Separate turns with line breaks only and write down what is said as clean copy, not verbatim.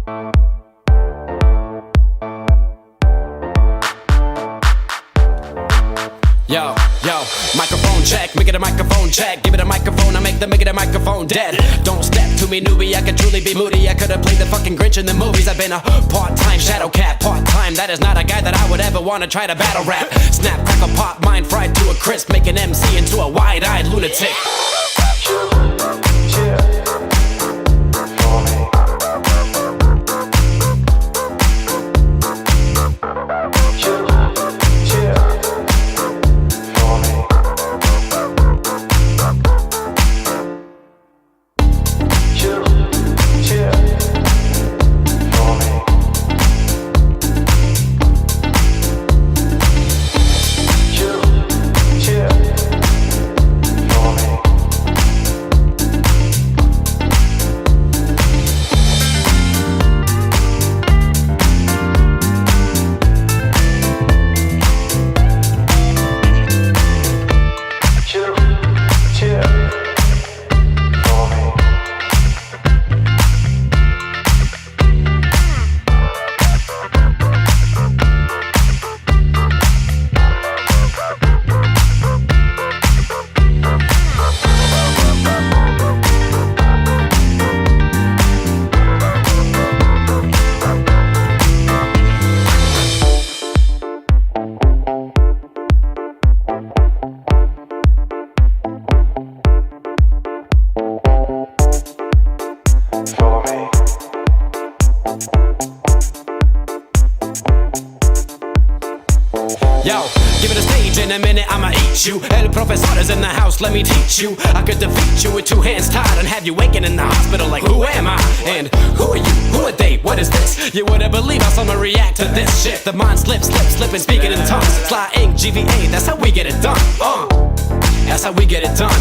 Yo, microphone check, make it a microphone check. Give it a microphone, I make it a microphone dead. Don't step to me, newbie, I could truly be moody. I could've played the fucking Grinch in the movies. I've been a part-time shadow cat, part-time. That is not a guy that I would ever wanna try to battle rap. Snap, crackle, pop, mind fried to a crisp. Make an MC into a wide-eyed lunatic. Yo, give it a stage, in a minute I'ma eat you. El professor is in the house, let me teach you. I could defeat you with two hands tied and have you waking in the hospital like, who am I? And who are you? Who are they? What is this? You wouldn't believe how someone react to this shit. The mind slips, slipping, speaking in tongues. Sly ink, GVA, that's how we get it done. That's how we get it done.